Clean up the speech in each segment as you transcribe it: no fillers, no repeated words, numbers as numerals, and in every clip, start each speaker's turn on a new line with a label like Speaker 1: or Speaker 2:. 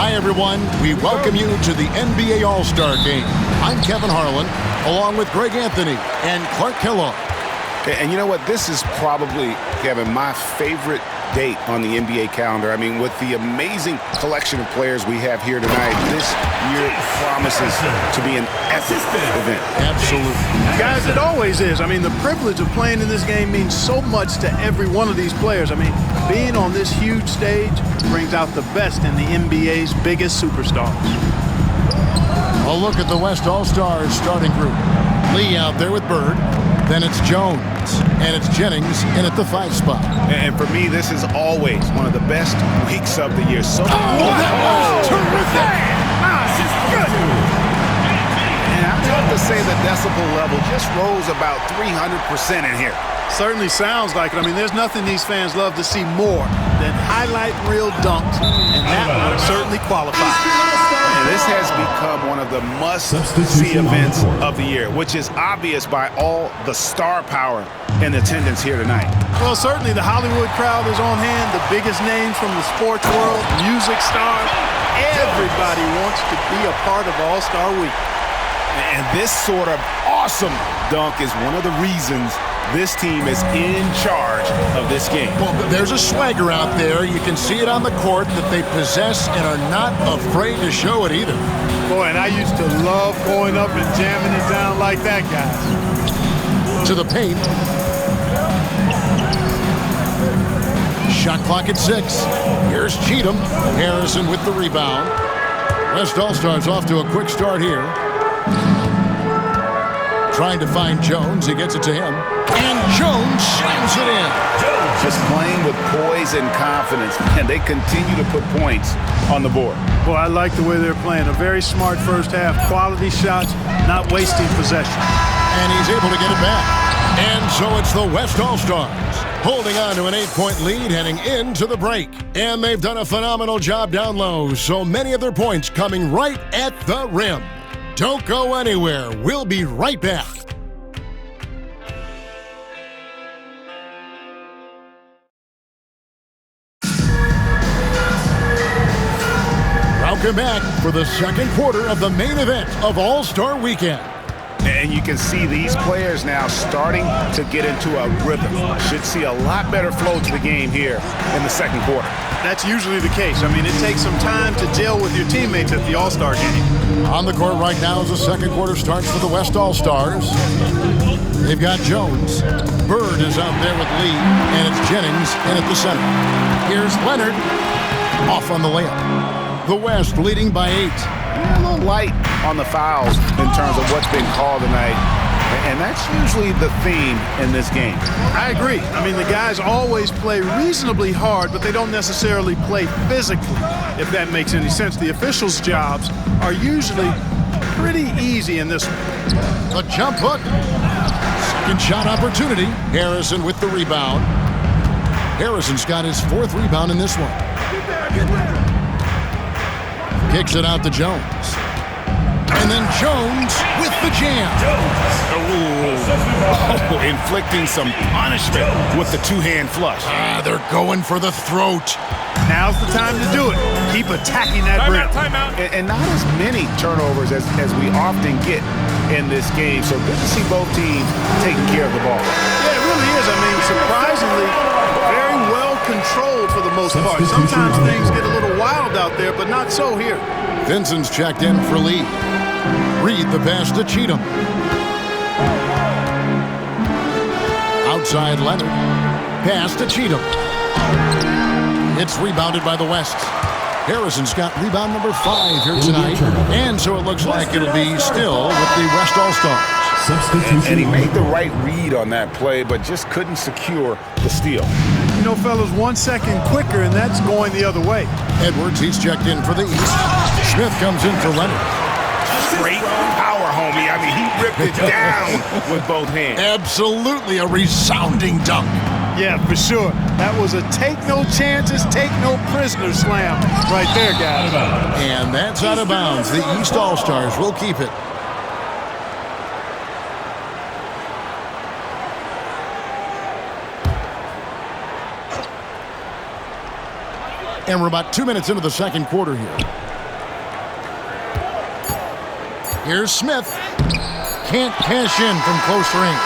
Speaker 1: Hi, everyone. We welcome you to the NBA All-Star Game. I'm Kevin Harlan, along with Greg Anthony and Clark Kellogg.
Speaker 2: And you know what? This is probably, Kevin, my favorite date on the NBA calendar. I mean, with the amazing collection of players we have here tonight, this year promises to be an epic event.
Speaker 1: Absolutely.
Speaker 3: Guys, it always is. I mean, the privilege of playing in this game means so much to every one of these players. I mean, being on this huge stage brings out the best in the NBA's biggest superstars.
Speaker 1: A look at the West All-Stars starting group. Lee out there with Bird. Then it's Jones, and it's Jennings in at the 5 spot.
Speaker 2: And for me, this is always one of the best weeks of the year. So
Speaker 1: that was terrific!
Speaker 2: And I have to say the decibel level just rose about 300% in here.
Speaker 3: Certainly sounds like it. I mean, there's nothing these fans love to see more than highlight reel dunks, and that one certainly qualifies.
Speaker 2: And this has become one of the must-see events of the year, which is obvious by all the star power in attendance here tonight.
Speaker 3: Well, certainly the Hollywood crowd is on hand, the biggest names from the sports world, music stars. Everybody wants to be a part of All-Star Week.
Speaker 2: And this sort of awesome dunk is one of the reasons this team is in charge of this game.
Speaker 1: Well, there's a swagger out there. You can see it on the court that they possess and are not afraid to show it either.
Speaker 3: Boy, and I used to love going up and jamming it down like that, guys.
Speaker 1: To the paint. Shot clock at 6. Here's Cheatham. Harrison with the rebound. West All-Stars off to a quick start here. Trying to find Jones. He gets it to him. And Jones slams it in.
Speaker 2: Just playing with poise and confidence, and they continue to put points on the board.
Speaker 3: Boy, I like the way they're playing. A very smart first half. Quality shots, not wasting possession.
Speaker 1: And he's able to get it back. And so it's the West All-Stars holding on to an 8-point lead heading into the break. And they've done a phenomenal job down low. So many of their points coming right at the rim. Don't go anywhere. We'll be right back. Welcome back for the second quarter of the main event of All-Star Weekend.
Speaker 2: And you can see these players now starting to get into a rhythm. Should see a lot better flow to the game here in the second quarter.
Speaker 3: That's usually the case. I mean, it takes some time to gel with your teammates at the All-Star game.
Speaker 1: On the court right now as the second quarter starts for the West All-Stars. They've got Jones. Bird is out there with Lee, and it's Jennings in at the center. Here's Leonard. Off on the layup. The West leading by 8.
Speaker 2: A little light on the fouls in terms of what's been called tonight. And that's usually the theme in this game.
Speaker 3: I agree. I mean, the guys always play reasonably hard, but they don't necessarily play physically, if that makes any sense. The officials' jobs are usually pretty easy in this one.
Speaker 1: A jump hook. Second shot opportunity. Harrison with the rebound. Harrison's got his 4th rebound in this one. Kicks it out to Jones. And then Jones with the jam.
Speaker 2: Oh, inflicting some punishment with the two-hand flush.
Speaker 1: They're going for the throat.
Speaker 3: Now's the time to do it. Keep attacking that rim.
Speaker 2: And not as many turnovers as we often get in this game. So good to see both teams taking care of the ball.
Speaker 3: Yeah, it really is. I mean, surprisingly, very well controlled for the most part. Sometimes things get a little wild out there, but not so here.
Speaker 1: Vincent's checked in for Lee. Reed the pass to Cheatham. Outside Leonard. Pass to Cheatham. It's rebounded by the West. Harrison's got rebound number 5 here tonight. And so it looks like it'll be still with the West All-Stars.
Speaker 2: And he made the right read on that play, but just couldn't secure the steal.
Speaker 3: You know, fellas, 1 second quicker, and that's going the other way.
Speaker 1: Edwards, he's checked in for the East. Smith comes in for Leonard.
Speaker 2: Great power, homie. I mean, he ripped it down with both hands.
Speaker 1: Absolutely a resounding dunk.
Speaker 3: Yeah, for sure. That was a take no chances, take no prisoners slam right there, guys.
Speaker 1: And that's out of bounds. The East All-Stars will keep it. And we're about 2 minutes into the second quarter here. Here's Smith. Can't cash in from close range.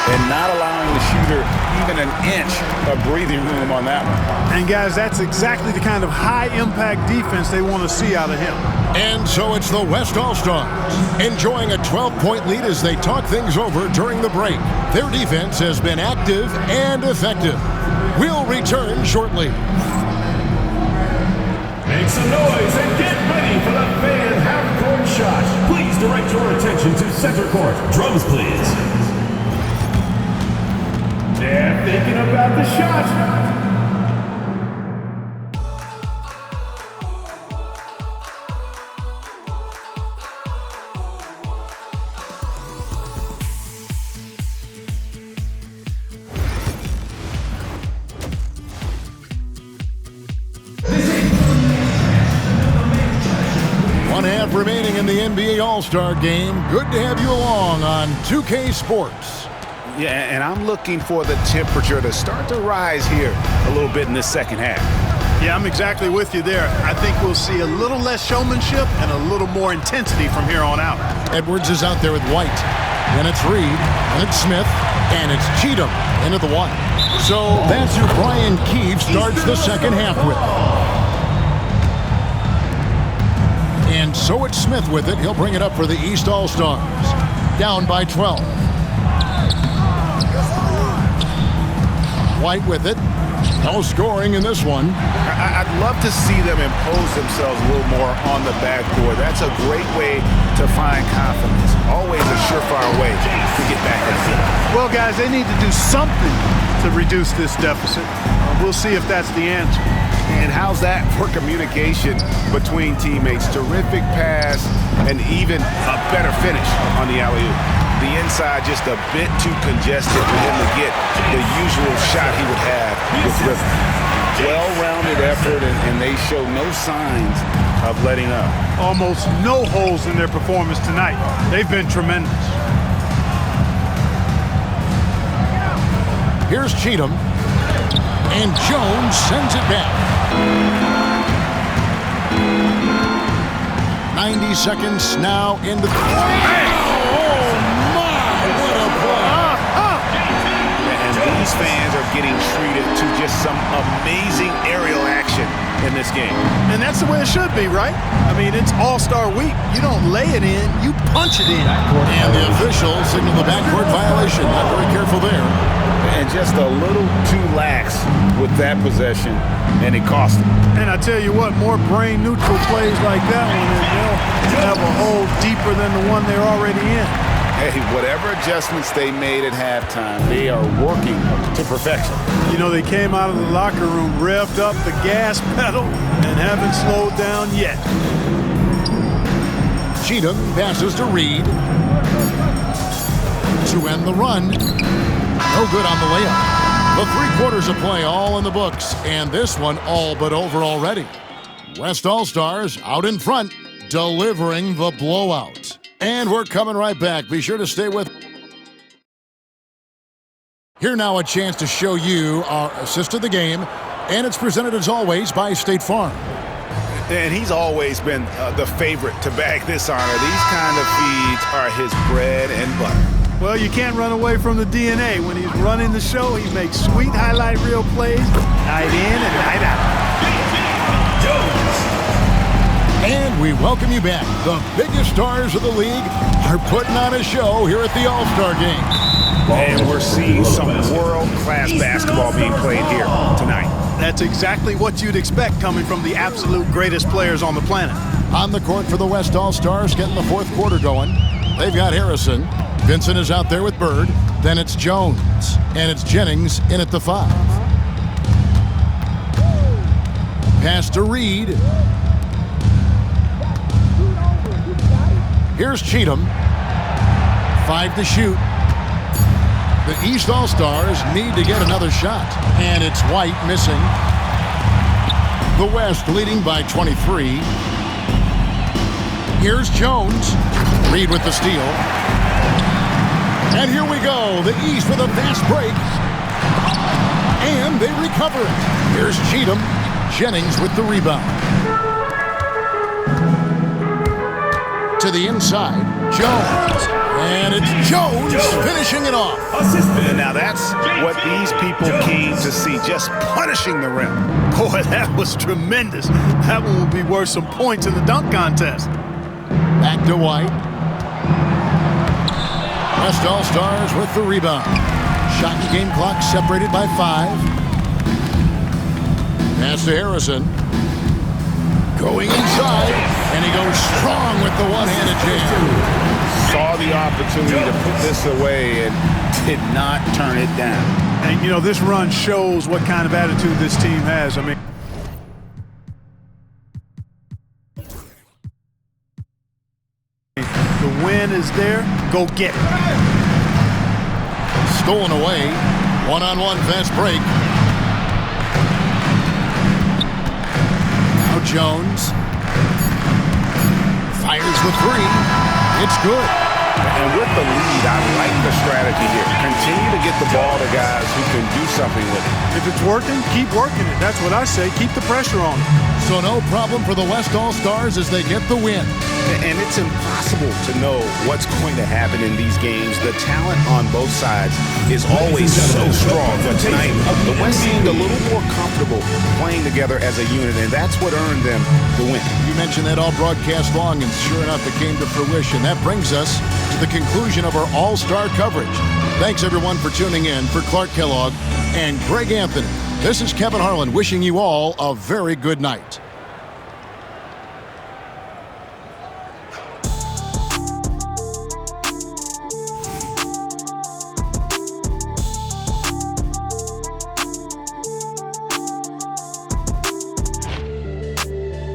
Speaker 2: And not allowing the shooter even an inch of breathing room on that one.
Speaker 3: And, guys, that's exactly the kind of high-impact defense they want to see out of him.
Speaker 1: And so it's the West All-Stars enjoying a 12-point lead as they talk things over during the break. Their defense has been active and effective. We'll return shortly.
Speaker 4: Make some noise and get ready for the fan half-court shot. Please direct your attention to center court. Drums, please. They're thinking about the shot.
Speaker 1: One half remaining in the NBA All-Star game. Good to have you along on 2K Sports.
Speaker 2: Yeah, and I'm looking for the temperature to start to rise here a little bit in this second half.
Speaker 3: Yeah, I'm exactly with you there. I think we'll see a little less showmanship and a little more intensity from here on out.
Speaker 1: Edwards is out there with White. Then it's Reed. Then it's Smith. And it's Cheatham into the one. So that's who Brian Keefe starts the second half with. And so it's Smith with it. He'll bring it up for the East All-Stars. Down by 12. White with it. No scoring in this one.
Speaker 2: I'd love to see them impose themselves a little more on the backboard. That's a great way to find confidence. Always a surefire way to get back in the game.
Speaker 3: Well, guys, they need to do something to reduce this deficit. We'll see if that's the answer.
Speaker 2: And how's that for communication between teammates? Terrific pass and even a better finish on the alley-oop. The inside just a bit too congested for him to get the usual shot he would have with Rivers. Well-rounded effort, and they show no signs of letting up.
Speaker 3: Almost no holes in their performance tonight. They've been tremendous.
Speaker 1: Here's Cheatham. And Jones sends it back. 90 seconds now into the...
Speaker 2: These fans are getting treated to just some amazing aerial action in this game.
Speaker 3: And that's the way it should be, right? I mean, it's All-Star Week. You don't lay it in, you punch it in.
Speaker 1: And the official signaled the backcourt violation. Not very careful there.
Speaker 2: And just a little too lax with that possession, and it cost them.
Speaker 3: And I tell you what, more brain-neutral plays like that one, and they'll have a hole deeper than the one they're already in.
Speaker 2: Hey, whatever adjustments they made at halftime, they are working to perfection.
Speaker 3: You know, they came out of the locker room, revved up the gas pedal, and haven't slowed down yet.
Speaker 1: Cheatham passes to Reed. To end the run. No good on the layup. The 3 quarters of play all in the books, and this one all but over already. West All-Stars out in front, delivering the blowout. And we're coming right back. Be sure to stay with. Here now a chance to show you our assist of the game, and it's presented as always by State Farm.
Speaker 2: And he's always been the favorite to bag this honor. These kind of feeds are his bread and butter.
Speaker 3: Well, you can't run away from the DNA. When he's running the show, he makes sweet highlight reel plays night in and night out.
Speaker 1: And we welcome you back. The biggest stars of the league are putting on a show here at the All-Star Game.
Speaker 2: And we're seeing some world-class basketball being played here tonight.
Speaker 3: That's exactly what you'd expect coming from the absolute greatest players on the planet.
Speaker 1: On the court for the West All-Stars, getting the 4th quarter going. They've got Harrison. Vincent is out there with Bird. Then it's Jones. And it's Jennings in at the 5. Pass to Reed. Here's Cheatham. 5 to shoot. The East All-Stars need to get another shot. And it's White missing. The West leading by 23. Here's Jones. Reed with the steal. And here we go. The East with a fast break. And they recover it. Here's Cheatham. Jennings with the rebound. To the inside. Jones. And it's Jones finishing it off.
Speaker 2: And now that's what these people came to see, just punishing the rim.
Speaker 3: Boy, that was tremendous. That one will be worth some points in the dunk contest.
Speaker 1: Back to White. West All-Stars with the rebound. Shot and game clock separated by 5. Pass to Harrison. Going inside, and he goes strong with the one-handed jam.
Speaker 2: Saw the opportunity to put this away and did not turn it down.
Speaker 3: And, you know, this run shows what kind of attitude this team has. I mean, the win is there. Go get it.
Speaker 1: Stolen away. One-on-one fast break. Now Jones. Fires the 3. It's good.
Speaker 2: And with the lead, I like the strategy here. Continue to get the ball to guys who can do something with it.
Speaker 3: If it's working, keep working it. That's what I say. Keep the pressure on it.
Speaker 1: So no problem for the West All-Stars as they get the win.
Speaker 2: And it's impossible to know what's going to happen in these games. The talent on both sides is always so strong. But tonight, the West seemed a little more comfortable playing together as a unit, and that's what earned them the win.
Speaker 1: You mentioned that all broadcast long, and sure enough, it came to fruition. That brings us to the conclusion of our All-Star coverage. Thanks, everyone, for tuning in. For Clark Kellogg and Greg Anthony, this is Kevin Harlan wishing you all a very good night.